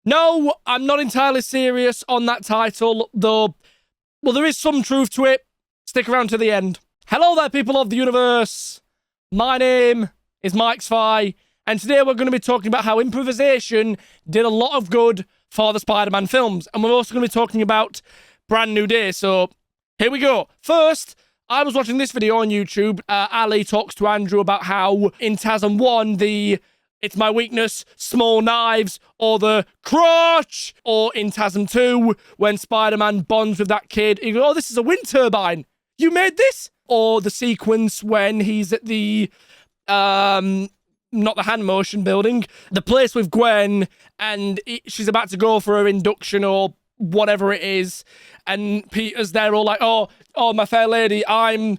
No, I'm not entirely serious on that title, though, well, there is some truth to it. Stick around to the end. Hello there, people of the universe. My name is MichSciFi, and today we're going to be talking about how improvisation did a lot of good for the Spider-Man films, and we're also going to be talking about Brand New Day, so here we go. First, I was watching this video on YouTube. Ali talks to Andrew about how in TASM 1, it's my weakness, small knives, or the crotch. Or in TASM 2, when Spider-Man bonds with that kid, he goes, oh, this is a wind turbine. You made this? Or the sequence when he's at the, not the hand motion building, the place with Gwen, and she's about to go for her induction or whatever it is, and Peter's there all like, oh, my fair lady, I'm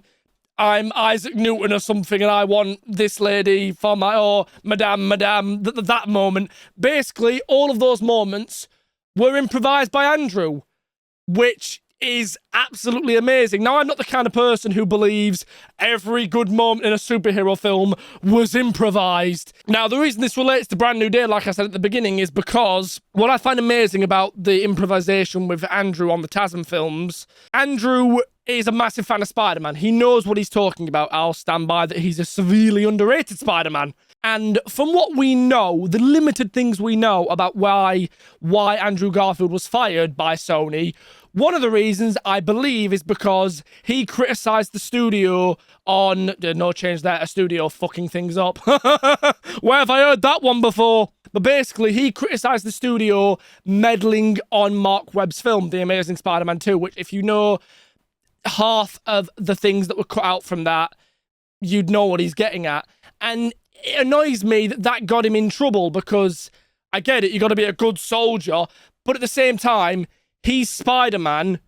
Isaac Newton or something, and I want this lady for my, oh, madame, that moment. Basically, all of those moments were improvised by Andrew, which is absolutely amazing. Now, I'm not the kind of person who believes every good moment in a superhero film was improvised. Now, the reason this relates to Brand New Day, like I said at the beginning, is because what I find amazing about the improvisation with Andrew on the TASM films, Andrew is a massive fan of Spider-Man. He knows what he's talking about. I'll stand by that he's a severely underrated Spider-Man. And from what we know, the limited things we know about why Andrew Garfield was fired by Sony, one of the reasons, I believe, is because he criticised the studio on... No change there, a studio fucking things up. Where have I heard that one before? But basically, he criticised the studio meddling on Mark Webb's film, The Amazing Spider-Man 2, which, if you know half of the things that were cut out from that, you'd know what he's getting at. And it annoys me that got him in trouble, because I get it, you got to be a good soldier, but at the same time, he's Spider-Man.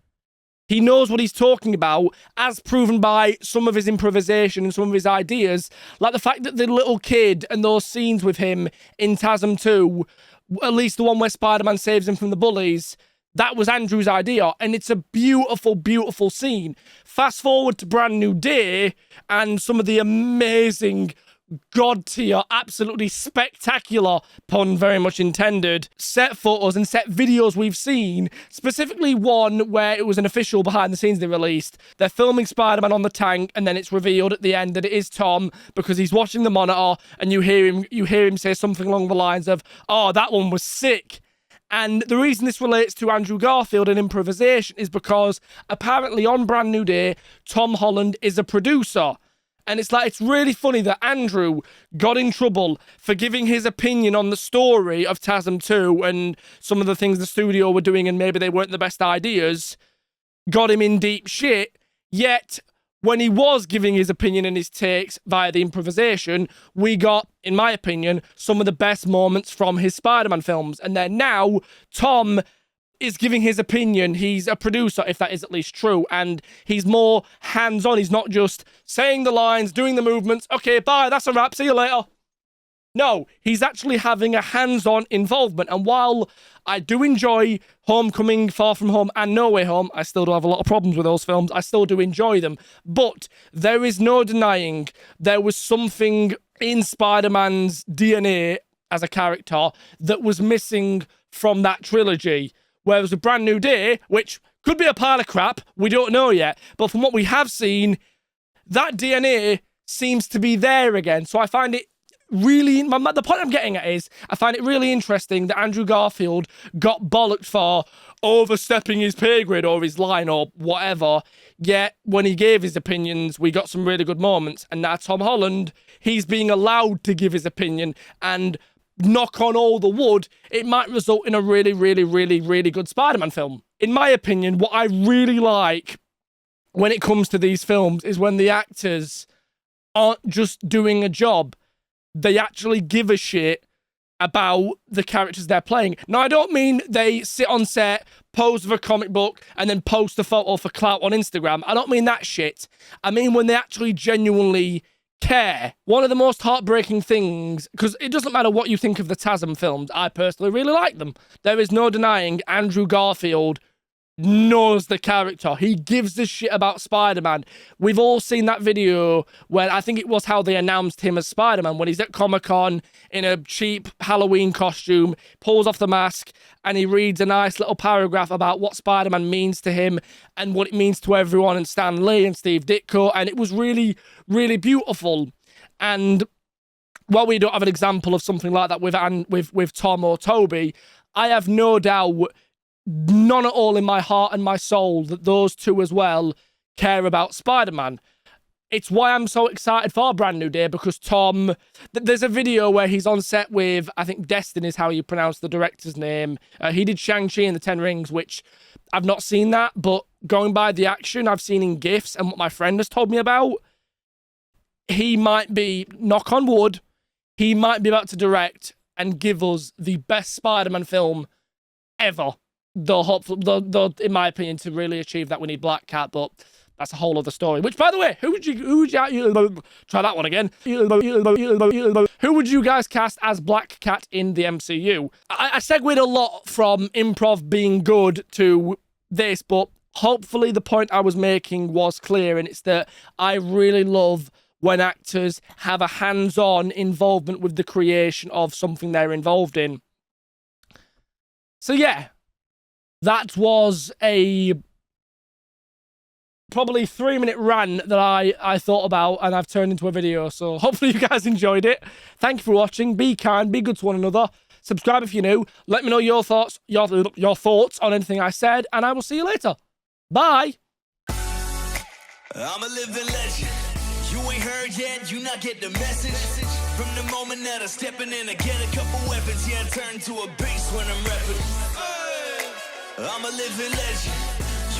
He knows what he's talking about, as proven by some of his improvisation and some of his ideas. Like the fact that the little kid and those scenes with him in TASM 2, at least the one where Spider-Man saves him from the bullies, that was Andrew's idea, and it's a beautiful, beautiful scene. Fast forward to Brand New Day, and some of the amazing, god-tier, absolutely spectacular, pun very much intended, set photos and set videos we've seen, specifically one where it was an official behind-the-scenes they released. They're filming Spider-Man on the tank, and then it's revealed at the end that it is Tom, because he's watching the monitor, and you hear him say something along the lines of, oh, that one was sick. And the reason this relates to Andrew Garfield and improvisation is because apparently on Brand New Day, Tom Holland is a producer. And it's really funny that Andrew got in trouble for giving his opinion on the story of TASM 2 and some of the things the studio were doing, and maybe they weren't the best ideas, got him in deep shit. Yet, when he was giving his opinion and his takes via the improvisation, we got, in my opinion, some of the best moments from his Spider-Man films. And then now, Tom is giving his opinion. He's a producer, if that is at least true, and he's more hands-on. He's not just saying the lines, doing the movements, okay, bye, that's a wrap, see you later. No, he's actually having a hands-on involvement, and while I do enjoy Homecoming, Far From Home, and No Way Home, I still do have a lot of problems with those films, I still do enjoy them, but there is no denying there was something in Spider-Man's DNA as a character that was missing from that trilogy. Whereas with Brand New Day, which could be a pile of crap, we don't know yet, but from what we have seen, that DNA seems to be there again. So I find it really, the point I'm getting at is, I find it really interesting that Andrew Garfield got bollocked for overstepping his pay grade or his line or whatever, yet when he gave his opinions, we got some really good moments. And now Tom Holland, he's being allowed to give his opinion, and knock on all the wood, it might result in a really, really, really, really good Spider-Man film. In my opinion, what I really like when it comes to these films is when the actors aren't just doing a job, they actually give a shit about the characters they're playing. Now, I don't mean they sit on set, pose for a comic book, and then post a photo for clout on Instagram. I don't mean that shit. I mean when they actually genuinely care. One of the most heartbreaking things, because it doesn't matter what you think of the TASM films, I personally really like them. There is no denying Andrew Garfield knows the character. He gives a shit about Spider-Man. We've all seen that video where I think it was how they announced him as Spider-Man, when he's at Comic-Con in a cheap Halloween costume, pulls off the mask, and he reads a nice little paragraph about what Spider-Man means to him and what it means to everyone, and Stan Lee and Steve Ditko, and it was really, really beautiful. And while we don't have an example of something like that with Tom or Toby, I have no doubt, none at all in my heart and my soul, that those two as well care about Spider-Man. It's why I'm so excited for Brand New Day, because Tom, there's a video where he's on set with, I think Destin is how you pronounce the director's name. He did Shang-Chi and the Ten Rings, which I've not seen that, but going by the action I've seen in GIFs and what my friend has told me about, he might be, knock on wood, he might be about to direct and give us the best Spider-Man film ever. Though, in my opinion, to really achieve that, we need Black Cat, but that's a whole other story. Which, by the way, who would you try that one again? Who would you guys cast as Black Cat in the MCU? I segued a lot from Improv being good to this, but hopefully the point I was making was clear, and it's that I really love when actors have a hands-on involvement with the creation of something they're involved in. So yeah, that was a probably 3-minute rant that I thought about and I've turned into a video. So hopefully you guys enjoyed it. Thank you for watching. Be kind, be good to one another. Subscribe if you're new. Let me know your thoughts, your thoughts on anything I said, and I will see you later. Bye. I'm a living legend. You ain't heard yet, you not get the message. From the moment that I'm stepping in, I get a couple weapons. Yeah, I turn to a beast when I'm repping. I'm a living legend.